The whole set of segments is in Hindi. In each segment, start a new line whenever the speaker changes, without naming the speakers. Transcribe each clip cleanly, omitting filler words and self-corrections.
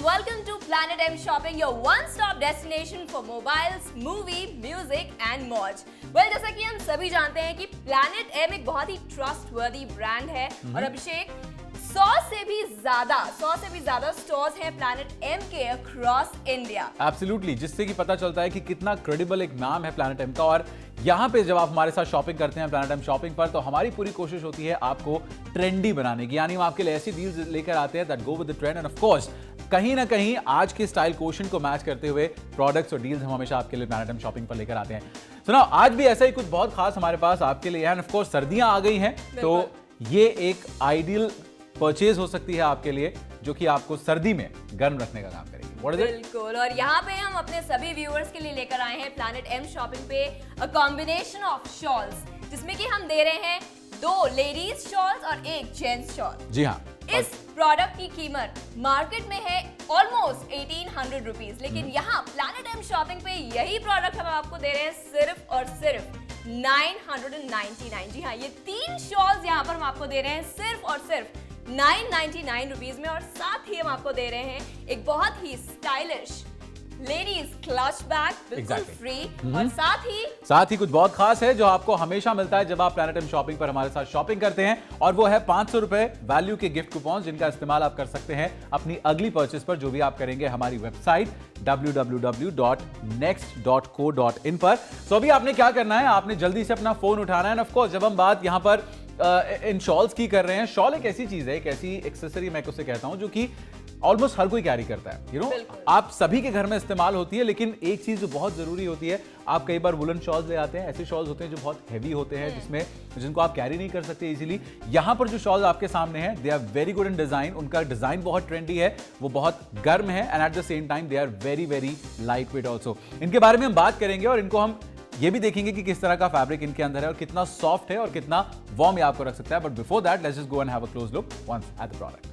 welcome to Planet M Shopping, your one-stop destination for mobiles, movie, music and मौज। Well, जैसा कि हम सभी जानते हैं कि Planet M एक बहुत ही trustworthy brand है और अभिषेक 100 से भी ज्यादा स्टोर्स हैं Planet M के अक्रॉस इंडिया।
एब्सोल्युटली, जिससे कि पता चलता है कि कितना क्रेडिबल एक नाम है Planet M का। और यहाँ पे जब आप हमारे साथ शॉपिंग करते हैं Planet M शॉपिंग पर, तो हमारी पूरी कोशिश होती है आपको ट्रेंडी बनाने की, यानी हम आपके लिए ऐसी डील्स लेकर आते हैं that go with the trend and of course कहीं ना कहीं आज के स्टाइल क्वोशंट को मैच करते हुए प्रोडक्ट्स और डील्स हम हमेशा आपके लिए Planet M शॉपिंग पर लेकर आते हैं। सुनो, आज भी ऐसा ही कुछ बहुत खास हमारे पास आपके लिए है। एंड ऑफ कोर्स सर्दियां आ गई हैं, तो ये एक आइडियल परचेज हो सकती है आपके लिए, जो कि आपको सर्दी में गर्म रखने का काम करेगी।
बिल्कुल, और यहाँ पे हम अपने सभी व्यूअर्स के लिए लेकर आए हैं Planet M शॉपिंग पे अ कॉम्बिनेशन ऑफ शॉल्स, जिसमें कि हम दे रहे हैं 2 लेडीज शॉल्स और 1 जेंट्स शॉल।
जी हाँ,
इस प्रोडक्ट की कीमत मार्केट में है ऑलमोस्ट 1800 रुपीज, लेकिन यहाँ Planet M शॉपिंग पे यही प्रोडक्ट हम आपको दे रहे हैं सिर्फ और सिर्फ 999। जी हाँ, ये 3 शॉल्स यहाँ पर हम आपको दे रहे हैं सिर्फ और सिर्फ 999 रुपीज में। और साथ ही हम आपको दे रहे हैं एक बहुत ही स्टाइलिश लेडीज क्लच बैग, बिल्कुल फ्री। और साथ ही कुछ
बहुत खास है जो आपको हमेशा मिलता है जब आप Planet M शॉपिंग पर हमारे साथ शॉपिंग करते हैं, और वो है 500 रुपए वैल्यू के गिफ्ट कूपन, जिनका इस्तेमाल आप कर सकते हैं अपनी अगली परचेस पर, जो भी आप करेंगे हमारी वेबसाइट www.next.co.in पर। सो अभी आपने क्या करना है, आपने जल्दी से अपना फोन उठाना है। ऑफ कोर्स जब हम बात यहां पर इन शॉल्स की कर रहे हैं, शॉल एक ऐसी चीज है, एक ऐसी एक्सेसरी मैं उसे कहता हूं जो कि ऑलमोस्ट हर कोई कैरी करता है। यू नो, आप सभी के घर में इस्तेमाल होती है, लेकिन एक चीज जो बहुत जरूरी होती है, आप कई बार वुलन शॉल्स ले आते हैं, ऐसे शॉल्स होते हैं जो बहुत हैवी होते हैं, जिनको आप कैरी नहीं कर सकते इजीली। यहां पर जो शॉल्स आपके सामने हैं, they are very good in design, उनका डिजाइन बहुत ट्रेंडी है, वो बहुत गर्म है, and at the same time they are very very light weight also. इनके बारे में हम बात करेंगे और इनको हम ये भी देखेंगे कि किस तरह का फैब्रिक इनके अंदर है और कितना सॉफ्ट है और कितना वार्म ये आपको रख सकता है। But before that let's just go and have a close look once at the product.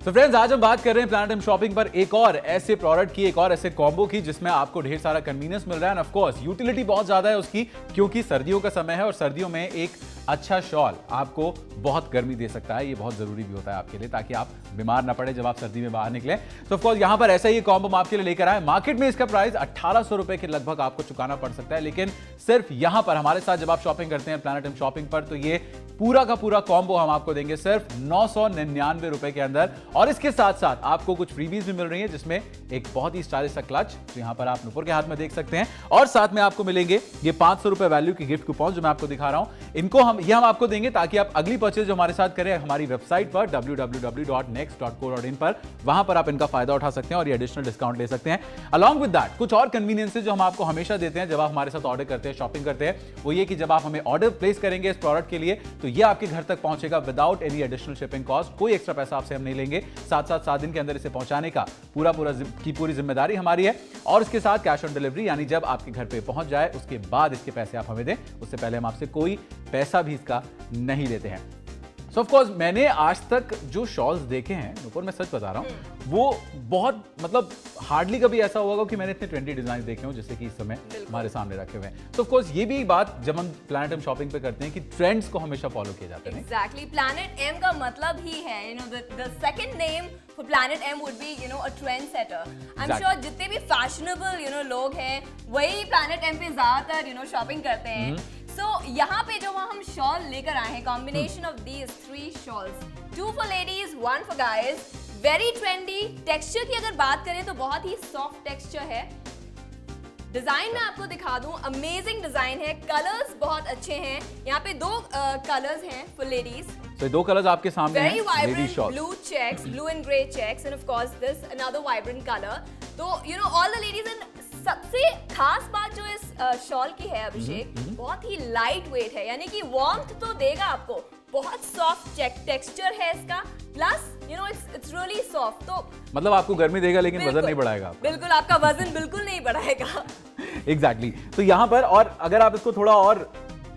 तो फ्रेंड्स, आज हम बात कर रहे हैं Planet M शॉपिंग पर एक और ऐसे प्रोडक्ट की, एक और ऐसे कॉम्बो की, जिसमें आपको ढेर सारा कन्वीनियंस मिल रहा है, एंड ऑफ कोर्स यूटिलिटी बहुत ज्यादा है उसकी, क्योंकि सर्दियों का समय है और सर्दियों में एक अच्छा शॉल आपको बहुत गर्मी दे सकता है। ये बहुत जरूरी भी होता है आपके लिए, ताकि आप बीमार ना पड़े जब आप सर्दी में बाहर निकले। तो ऑफ कोर्स यहाँ पर ऐसा ही कॉम्बो हम आपके लिए लेकर आए। मार्केट में इसका प्राइस 1800 रुपए के लगभग आपको चुकाना पड़ सकता है, लेकिन सिर्फ यहां पर हमारे साथ जब आप शॉपिंग करते हैं Planet M शॉपिंग पर, तो ये पूरा का पूरा कॉम्बो हम आपको देंगे सिर्फ 999 रुपए के अंदर। और इसके साथ साथ आपको कुछ फ्रीबीज भी मिल रही है, जिसमें एक बहुत ही स्टाइलिश सा क्लच, तो यहां पर आप नुपुर के हाथ में देख सकते हैं, और साथ में आपको मिलेंगे ये 500 रुपए वैल्यू के गिफ्ट कूपन जो मैं आपको दिखा रहा हूं। इनको हम आपको देंगे ताकि आप अगली परचेज जो हमारे साथ करें हमारी वेबसाइट पर www.next.co.in पर, वहां पर आप इनका फायदा उठा सकते हैं और ये एडिशनल डिस्काउंट ले सकते हैं। अलॉन्ग विद दैट कुछ और कन्वीनियंसेस जो हम आपको हमेशा देते हैं जब आप हमारे साथ ऑर्डर करते हैं, शॉपिंग करते हैं, वो ये कि जब आप हमें ऑर्डर प्लेस करेंगे इस प्रोडक्ट के लिए, तो ये आपके घर तक पहुंचेगा without any additional shipping cost. कोई एक्स्ट्रा पैसा आपसे हम नहीं लेंगे। साथ साथ 7 दिन के अंदर इसे पहुंचाने का पूरी जिम्मेदारी हमारी है, और इसके साथ कैश ऑन डिलीवरी, यानी जब आपके घर पे पहुंच जाए उसके बाद इसके पैसे आप हमें दें, उससे पहले हम आपसे कोई पैसा भी इसका नहीं लेते हैं। सो ऑफ कोर्स मैंने आज तक जो शॉल्स देखे हैं ऊपर, मैं सच बता रहा हूं, वो बहुत मतलब हार्डली कभी ऐसा होगा कि मैंने इतने ट्रेंडी डिजाइन देखे हों जैसे कि इस समय हमारे सामने रखे हुए हैं। तो ऑफ कोर्स ये भी एक बात जब हम प्लैनेट एम शॉपिंग पे करते हैं कि ट्रेंड्स को हमेशा फॉलो किए जाते हैं।
एग्जैक्टली, प्लैनेट एम का मतलब ही है, you know, the second name for Planet M would be, you know, a trend setter. I am sure जितने भी फैशनेबल, यू नो, लोग हैं वही प्लैनेट एम पे ज्यादातर, यू नो, शॉपिंग करते हैं। सो यहाँ पे जो हम शॉल लेकर आए हैं, combination of these 3 shawls, 2 for ladies 1 for guys, very trendy. Texture की अगर बात करें तो बहुत ही सॉफ्ट टेक्सचर है। डिजाइन मैं आपको दिखा दूं, अमेजिंग डिजाइन है, कलर्स बहुत अच्छे हैं। यहाँ पे 2 कलर्स हैं फॉर लेडीज।
तो 2 कलर्स आपके सामने हैं,
very vibrant
shawl,
blue checks, blue and grey checks, and of course this another vibrant colour. तो you know all the ladies, and सबसे खास बात जो इस शॉल की है अभिषेक, बहुत ही लाइट वेट है, यानी कि वार्मथ तो देगा आपको, बहुत सॉफ्ट टेक्सचर है इसका, plus you know it's really soft. तो
मतलब आपको गर्मी देगा लेकिन वजन नहीं बढ़ाएगा।
बिल्कुल, आपका वजन बिल्कुल नहीं बढ़ाएगा।
एग्जैक्टली तो यहाँ पर, और अगर आप इसको थोड़ा और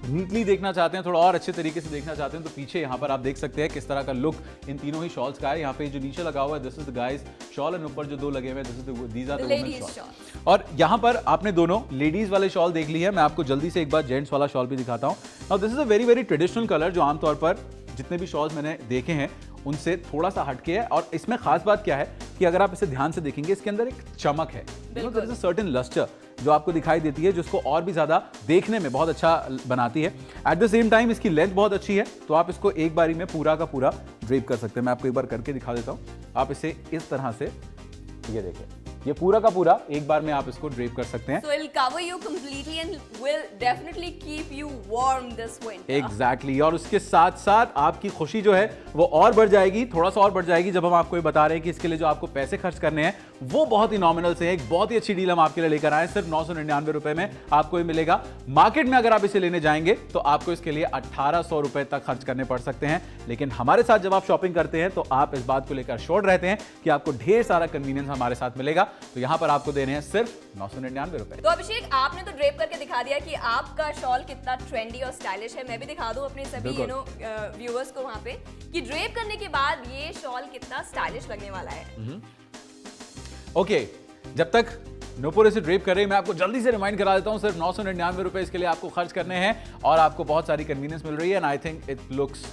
नीटली देखना चाहते हैं, थोड़ा और अच्छे तरीके से देखना चाहते हैं, तो पीछे यहाँ पर आप देख सकते हैं किस तरह का लुक इन तीनों ही शॉल्स का है। यहाँ पे जो नीचे लगा हुआ है this is the guys shawl, and ऊपर जो 2 लगे हुए हैं these are the women shawl. और यहाँ पर आपने दोनों लेडीज वाले शॉल देख ली है, मैं आपको जल्दी से एक बार जेंट्स वाला शॉल भी दिखाता हूँ। Now this is a very very traditional colour जो आमतौर पर जितने भी शॉल्स मैंने देखे हैं उनसे थोड़ा सा हटके है। और इसमें खास बात क्या है कि अगर आप इसे ध्यान से देखेंगे इसके अंदर एक चमक है, सर्टेन लस्टर जो आपको दिखाई देती है, जिसको और भी ज्यादा देखने में बहुत अच्छा बनाती है। एट द सेम टाइम इसकी लेंथ बहुत अच्छी है, तो आप इसको एक बारी में पूरा का पूरा ड्रेप कर सकते हैं। मैं आपको एक बार करके दिखा देता हूं। आप इसे इस तरह से, ये देखिए, ये पूरा का पूरा एक बार में आप इसको ड्रेप कर सकते हैं।
So it'll cover you completely and will definitely keep you warm this winter.
Exactly, और उसके साथ साथ आपकी खुशी जो है वो और बढ़ जाएगी, थोड़ा सा और बढ़ जाएगी जब हम आपको ये बता रहे हैं कि इसके लिए जो आपको पैसे खर्च करने हैं वो बहुत ही नॉमिनल से है। एक बहुत ही अच्छी डील हम आपके लिए लेकर आए, सिर्फ 999 रुपए में आपको ये मिलेगा। मार्केट में अगर आप इसे लेने जाएंगे तो आपको इसके लिए 1800 रुपए तक खर्च करने पड़ सकते हैं, लेकिन हमारे साथ जब आप शॉपिंग करते हैं तो आप इस बात को लेकर श्योर रहते हैं कि आपको ढेर सारा कन्वीनियंस हमारे साथ मिलेगा। तो यहां पर आपको देने हैं सिर्फ 999 रुपए।
तो अभिषेक, आपने तो ड्रेप करके दिखा दिया कि आपका शॉल कितना ट्रेंडी और स्टाइलिश है। मैं भी दिखा दूं अपने सभी व्यूअर्स को वहां पे कि ड्रेप करने के बाद ये शॉल कितना स्टाइलिश लगने वाला है।
ओके, जब तक नूपुर इसे ड्रेप कर रही है, मैं आपको जल्दी से रिमाइंड करा देता हूं, सिर्फ 999 रुपए इसके लिए आपको खर्च करने हैं और आपको बहुत सारी कन्वीनियंस मिल रही है। And I think it looks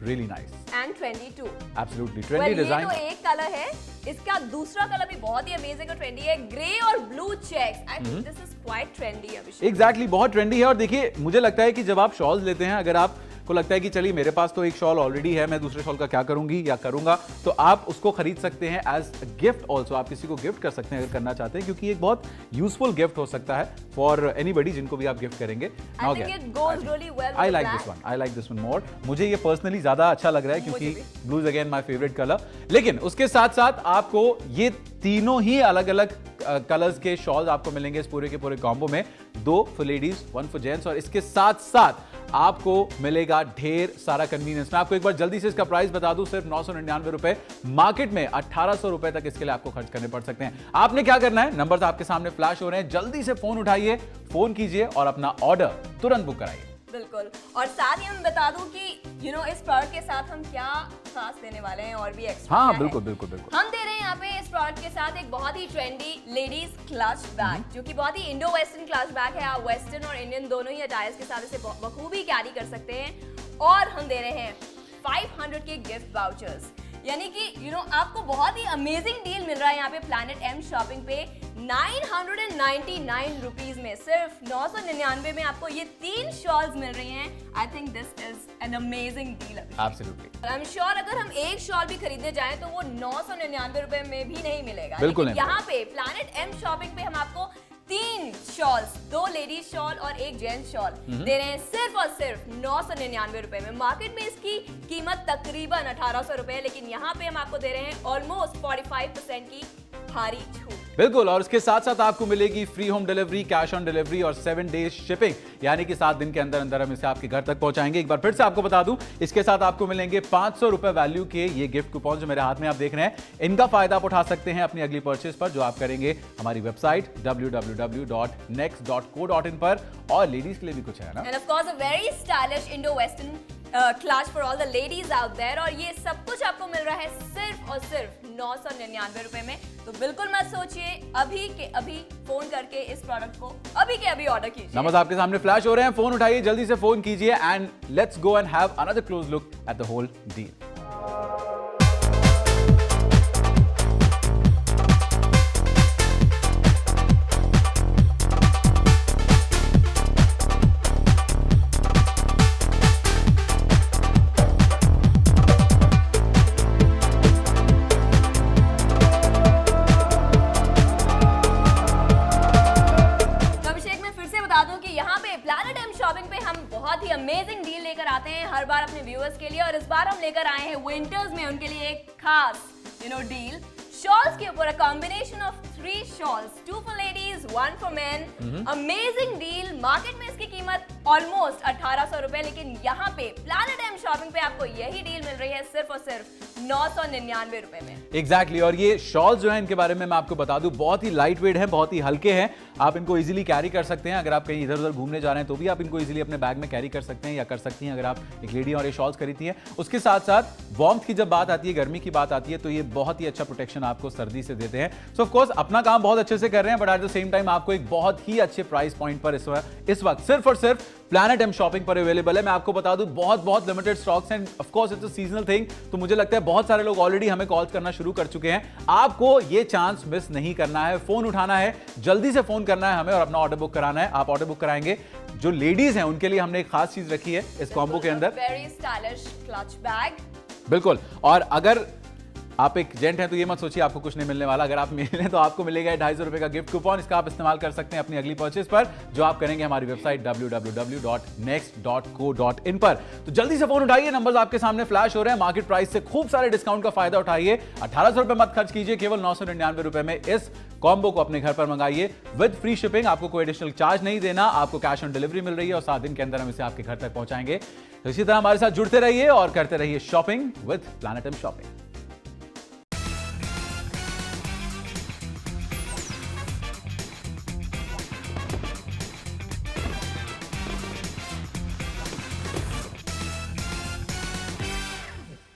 really nice
and trendy too.
Absolutely trendy design.
ये तो एक कलर है, इसका दूसरा कलर भी बहुत ही अमेजिंग और ट्रेंडी है, ग्रे और blue checks. I think this is quite trendy Abhishek.
Exactly, बहुत ट्रेंडी है। और देखिए, मुझे लगता है कि जब आप शॉल्स लेते हैं, अगर आप को लगता है कि चलिए मेरे पास तो एक शॉल ऑलरेडी है, मैं दूसरे शॉल का क्या करूंगी या करूंगा, तो आप उसको खरीद सकते हैं एज गिफ्ट ऑल्सो। आप किसी को गिफ्ट कर सकते हैं अगर करना चाहते हैं, क्योंकि एक बहुत यूजफुल गिफ्ट हो सकता है फॉर एनीबडी जिनको भी आप गिफ्ट करेंगे। I like this one more. मुझे ये पर्सनली ज्यादा अच्छा लग रहा है क्योंकि blue is again my favourite colour. लेकिन उसके साथ साथ आपको ये तीनों ही अलग अलग कलर्स के शॉल्स आपको मिलेंगे इस पूरे के पूरे कॉम्बो में, 2 फॉर लेडीज 1 फॉर जेंट्स। और इसके साथ साथ आपको मिलेगा ढेर सारा कन्वीनियंस। मैं आपको एक बार जल्दी से इसका प्राइस बता दूं, सिर्फ 999 रुपए। मार्केट में 1800 रुपए तक इसके लिए आपको खर्च करने पड़ सकते हैं। आपने क्या करना है, नंबर्स आपके सामने फ्लैश हो रहे हैं, जल्दी से फोन उठाइए, फोन कीजिए और अपना ऑर्डर तुरंत बुक कराइए।
बिल्कुल, और साथ ही हम बता दूं कि इस प्रोडक्ट के साथ हम क्या खास देने वाले हैं और भी एक्स्ट्रा।
हाँ, बिल्कुल बिल्कुल बिल्कुल।
हम दे रहे हैं यहाँ पे इस प्रोडक्ट के साथ एक बहुत ही ट्रेंडी लेडीज क्लच बैग, जो कि बहुत ही इंडो वेस्टर्न क्लच बैग है। आप वेस्टर्न और इंडियन दोनों ही अटायर्स के साथ इसे बखूबी कैरी कर सकते हैं। और हम दे रहे हैं 500 के गिफ्ट वाउचर्स, यानी कि आपको बहुत ही अमेजिंग डील मिल रहा है यहाँ पे प्लैनेट एम शॉपिंग पे। 999 रुपीज में, सिर्फ 999 में आपको ये 3 शॉल्स मिल रही हैं। आई think this is an amazing deal.
Absolutely,
I am sure अगर हम एक शॉल भी खरीदने जाएं तो वो 999 रुपए में भी नहीं मिलेगा।
बिल्कुल नहीं।
यहाँ पे प्लैनेट एम शॉपिंग पे हम आपको 3 शॉल्स, 2 लेडीज शॉल और एक जेंट्स शॉल दे रहे हैं सिर्फ और सिर्फ 999 रुपए में। मार्केट में इसकी कीमत तकरीबन 1800 रुपए है, लेकिन यहाँ पे हम आपको दे रहे हैं ऑलमोस्ट 45% की भारी छूट।
बिल्कुल, और उसके साथ साथ आपको मिलेगी free home delivery, cash on delivery और 7 डेज शिपिंग, यानी कि 7 दिन के अंदर अंदर हम इसे आपके घर तक पहुंचाएंगे। एक बार फिर से आपको बता दूं, इसके साथ आपको मिलेंगे 500 रुपए वैल्यू के ये गिफ्ट कूपन जो मेरे हाथ में आप देख रहे हैं। इनका फायदा आप उठा सकते हैं अपनी अगली परचेज पर, जो आप करेंगे हमारी वेबसाइट www.next.co.in पर। और लेडीज के लिए भी कुछ है ना,
and of course a very stylish Indo western clutch for all the ladies out there, और ये सब कुछ आपको मिल रहा है सिर्फ और सिर्फ 999 रुपए में। तो बिल्कुल मत सोचिए, अभी के अभी फोन करके इस प्रोडक्ट को अभी के अभी ऑर्डर कीजिए।
नंबर आपके सामने फ्लैश हो रहे हैं, फोन उठाइए, जल्दी से फोन कीजिए and let's go and have another close look at the whole deal.
बहुत ही अमेजिंग डील लेकर आते हैं हर बार अपने व्यूअर्स के लिए, और इस बार हम लेकर आए हैं विंटर्स में उनके लिए एक खास डील। शॉल्स के ऊपर combination of 3 shawls, 2 for ladies 1 for main. Amazing deal. Market में इसकी कीमत ऑलमोस्ट 1800 रुपए, लेकिन यहाँ पे प्लैनेट एम शॉपिंग पे आपको यही डील मिल रही है सिर्फ और सिर्फ 999 रुपए में।
एग्जैक्टली और ये शॉल्स जो है इनके बारे में मैं आपको बता दूं, बहुत ही लाइट वेट है, बहुत ही हल्के हैं, आप इनको इजीली कैरी कर सकते हैं। अगर आप कहीं इधर उधर घूमने जा रहे हैं तो भी आप इनको इजीली अपने बैग में कैरी कर सकते हैं या कर सकती हैं अगर आप एक लेडी और ये शॉल्स खरीदती हैं। उसके साथ साथ वार्मथ की जब बात आती है, गर्मी की बात आती है, तो ये बहुत ही अच्छा प्रोटेक्शन आपको सर्दी से देते हैं। सो ऑफ कोर्स अपना काम बहुत अच्छे से कर रहे हैं, but at the same time आपको एक बहुत ही अच्छे प्राइस पॉइंट पर इस वक्त सिर्फ और सिर्फ प्लैनेट एम शॉपिंग पर अवेलेबल है। मैं आपको बता दूं बहुत limited stocks and of course it's a seasonal thing, तो मुझे लगता है बहुत सारे लोग ऑलरेडी हमें कॉल करना शुरू कर चुके हैं। आपको ये चांस मिस नहीं करना है, फोन उठाना है, जल्दी से फोन करना है हमें और अपना ऑर्डर बुक कराना है। आप ऑर्डर बुक कराएंगे, जो लेडीज हैं उनके लिए हमने एक खास चीज रखी है इस कॉम्बो के अंदर,
वेरी स्टाइलिश क्लच बैग।
बिल्कुल। और अगर आप एक जेंट हैं तो ये मत सोचिए आपको कुछ नहीं मिलने वाला, अगर आप मिले तो आपको मिलेगा 250 रुपए का गिफ्ट कूपन। इसका आप इस्तेमाल कर सकते हैं अपनी अगली परचेज पर, जो आप करेंगे हमारी वेबसाइट www.next.co.in पर। तो जल्दी से फोन उठाइए, नंबर्स आपके सामने फ्लैश हो रहे हैं। मार्केट प्राइस से खूब सारे डिस्काउंट का फायदा उठाइए। 1800 रुपए मत खर्च कीजिए, केवल 999 रुपए में इस कॉम्बो को अपने घर पर मंगाइए विद फ्री शिपिंग। आपको कोई एडिशनल चार्ज नहीं देना, आपको कैश ऑन डिलीवरी मिल रही है और 7 दिन के अंदर हम इसे आपके घर तक पहुंचाएंगे। तो इसी तरह हमारे साथ जुड़ते रहिए और करते रहिए shopping with Planet M shopping.